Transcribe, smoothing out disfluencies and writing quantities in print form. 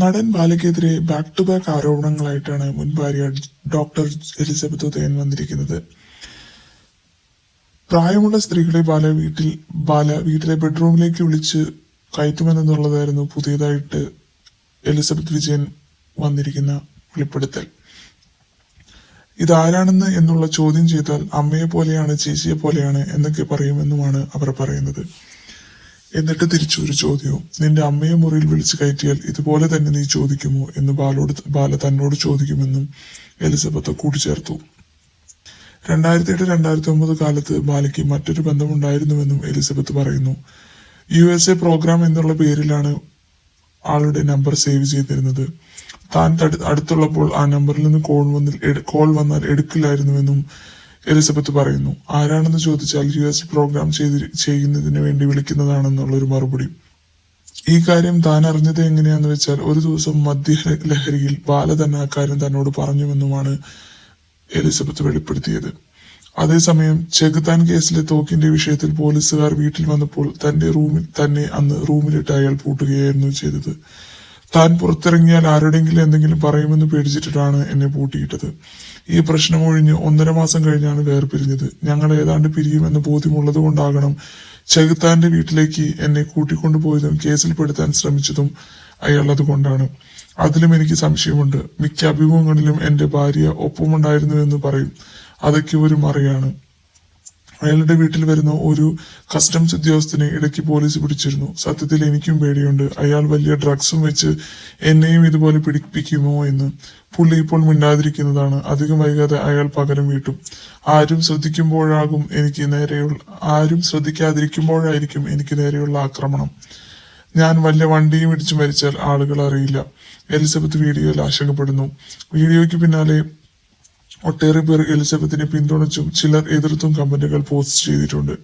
നടൻ ബാലയ്ക്കെതിരെ back to back ആരോപണങ്ങളായിട്ടാണ് മുൻ ഭാര്യ ഡോക്ടർ എലിസബത്ത് ഉദയൻ വന്നിരിക്കുന്നത്. പ്രായമുള്ള സ്ത്രീകളെ ബാല വീട്ടിലെ ബെഡ്റൂമിലേക്ക് വിളിച്ച് കയറ്റുമെന്നുള്ളതായിരുന്നു പുതിയതായിട്ട് എലിസബത്ത് വിജയൻ വന്നിരിക്കുന്ന വെളിപ്പെടുത്തൽ. ഇതാരാണെന്ന് എന്നുള്ള ചോദ്യം ചെയ്താൽ അമ്മയെ പോലെയാണ്, ചേച്ചിയെ പോലെയാണ് എന്നൊക്കെ പറയുമെന്നുമാണ് അവർ പറയുന്നത്. എന്നിട്ട് തിരിച്ചൊരു ചോദ്യവും, നിന്റെ അമ്മയെ മുറിയിൽ വിളിച്ചു കയറ്റിയാൽ ഇതുപോലെ തന്നെ നീ ചോദിക്കുമോ എന്ന് ബാല തന്നോട് ചോദിക്കുമെന്നും എലിസബത്ത് കൂട്ടിച്ചേർത്തു. 2008-2009 കാലത്ത് ബാലയ്ക്ക് മറ്റൊരു ബന്ധമുണ്ടായിരുന്നുവെന്നും എലിസബത്ത് പറയുന്നു. USA പ്രോഗ്രാം എന്നുള്ള പേരിലാണ് ആളുടെ നമ്പർ സേവ് ചെയ്തിരുന്നത്. താൻ അടുത്തുള്ളപ്പോൾ ആ നമ്പറിൽ നിന്ന് കോൾ വന്നാൽ എടുക്കില്ലായിരുന്നുവെന്നും എലിസബത്ത് പറയുന്നു. ആരാണെന്ന് ചോദിച്ചാൽ US പ്രോഗ്രാം ചെയ്യുന്നതിന് വേണ്ടി വിളിക്കുന്നതാണെന്നുള്ളൊരു മറുപടി. ഈ കാര്യം താൻ അറിഞ്ഞത് എങ്ങനെയാന്ന് വെച്ചാൽ ഒരു ദിവസം മദ്യലഹരിയിൽ ബാല തന്നെ അക്കാര്യം തന്നോട് പറഞ്ഞുവെന്നുമാണ് എലിസബത്ത് വെളിപ്പെടുത്തിയത്. അതേസമയം ചെകുത്താൻ കേസിലെ തോക്കിന്റെ വിഷയത്തിൽ പോലീസുകാർ വീട്ടിൽ വന്നപ്പോൾ തന്നെ അന്ന് റൂമിലിട്ട് അയാൾ പൂട്ടുകയായിരുന്നു ചെയ്തത്. താൻ പുറത്തിറങ്ങിയാൽ ആരുടെങ്കിലും എന്തെങ്കിലും പറയുമെന്ന് പേടിച്ചിട്ടാണ് എന്നെ പൂട്ടിയിട്ടത്. ഈ പ്രശ്നം ഒഴിഞ്ഞ് 1.5 മാസം കഴിഞ്ഞാണ് വേർപിരിഞ്ഞത്. ഞങ്ങൾ ഏതാണ്ട് പിരിയുമെന്ന് ബോധ്യമുള്ളത് കൊണ്ടാകണം ചെകുത്താന്റെ വീട്ടിലേക്ക് എന്നെ കൂട്ടിക്കൊണ്ടുപോയതും കേസിൽപ്പെടുത്താൻ ശ്രമിച്ചതും അയാൾ അതുകൊണ്ടാണ്. അതിലും എനിക്ക് സംശയമുണ്ട്. മിക്ക അഭിമുഖങ്ങളിലും എന്റെ ഭാര്യ ഒപ്പമുണ്ടായിരുന്നുവെന്ന് പറയും. അതൊക്കെ ഒരു മറയാണ്. അയാളുടെ വീട്ടിൽ വരുന്ന ഒരു കസ്റ്റംസ് ഉദ്യോഗസ്ഥനെ ഇടയ്ക്ക് പോലീസ് പിടിച്ചിരുന്നു. സത്യത്തിൽ എനിക്കും പേടിയുണ്ട്. അയാൾ വലിയ ഡ്രഗ്സും വെച്ച് എന്നെയും ഇതുപോലെ പിടിപ്പിക്കുമോ എന്ന്. പുള്ളി ഇപ്പോൾ മിണ്ടാതിരിക്കുന്നതാണ്. അധികം വൈകാതെ അയാൾ പകരം വീട്ടും. ആരും ശ്രദ്ധിക്കാതിരിക്കുമ്പോഴായിരിക്കും എനിക്ക് നേരെയുള്ള ആക്രമണം. ഞാൻ വല്ല വണ്ടിയും ഇടിച്ചു മരിച്ചാൽ ആളുകൾ അറിയില്ല. എലിസബത്ത് വീഡിയോയിൽ ആശങ്കപ്പെടുന്നു. വീഡിയോയ്ക്ക് പിന്നാലെ ഒട്ടേറെ പേർ എലിസബത്തിനെ പിന്തുണച്ചും ചിലർ എതിർത്തും കമന്റുകൾ പോസ്റ്റ് ചെയ്തിട്ടുണ്ട്.